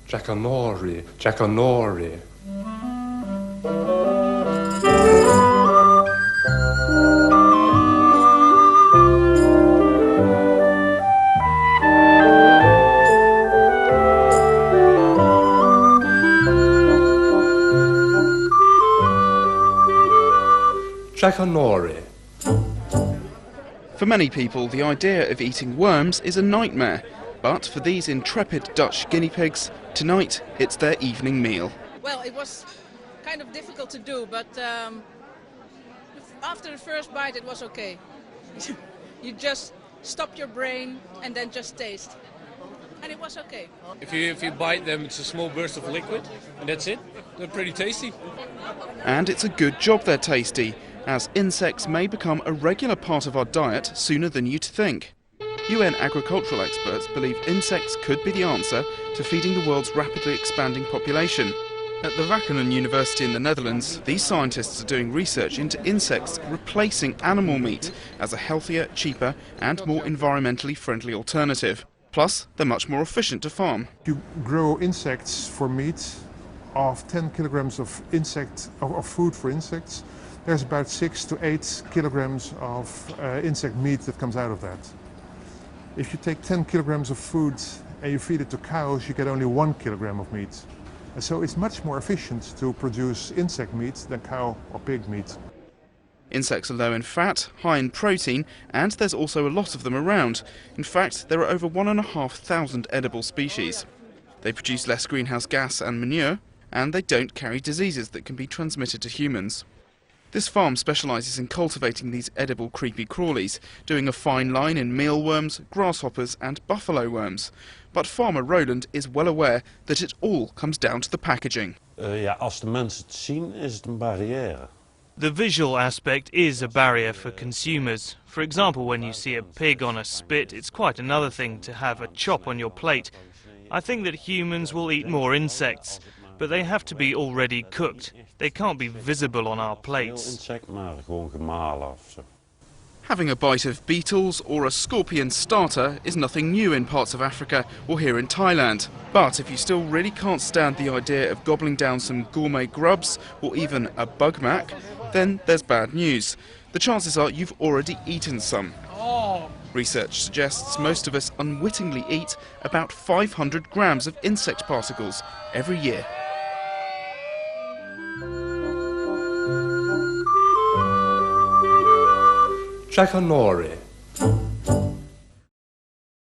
Jackanory, Jackanory. Jackanory. For many people, the idea of eating worms is a nightmare, but for these intrepid Dutch guinea pigs, tonight it's their evening meal. Well, it was kind of difficult to do, but after the first bite it was okay. You just stop your brain and then just taste. And it was okay. If you bite them, it's a small burst of liquid, and that's it. They're pretty tasty. And it's a good job they're tasty, as insects may become a regular part of our diet sooner than you'd think. UN agricultural experts believe insects could be the answer to feeding the world's rapidly expanding population. At the Wageningen University in the Netherlands, these scientists are doing research into insects replacing animal meat as a healthier, cheaper and more environmentally friendly alternative. Plus, they're much more efficient to farm. You grow insects for meat. Of 10 kilograms of food for insects, there's about 6 to 8 kilograms of insect meat that comes out of that. If you take 10 kilograms of food and you feed it to cows, you get only 1 kilogram of meat. And so it's much more efficient to produce insect meat than cow or pig meat. Insects are low in fat, high in protein, and there's also a lot of them around. In fact, there are over 1,500 edible species. They produce less greenhouse gas and manure, and they don't carry diseases that can be transmitted to humans. This farm specialises in cultivating these edible creepy crawlies, doing a fine line in mealworms, grasshoppers and buffalo worms. But farmer Roland is well aware that it all comes down to the packaging. Als de mensen het zien, is het een barrière. The visual aspect is a barrier for consumers. For example, when you see a pig on a spit, it's quite another thing to have a chop on your plate. I think that humans will eat more insects, but they have to be already cooked. They can't be visible on our plates. Having a bite of beetles or a scorpion starter is nothing new in parts of Africa or here in Thailand. But if you still really can't stand the idea of gobbling down some gourmet grubs or even a bug mac, then there's bad news. The chances are you've already eaten some. Research suggests most of us unwittingly eat about 500 grams of insect particles every year. Jackanory.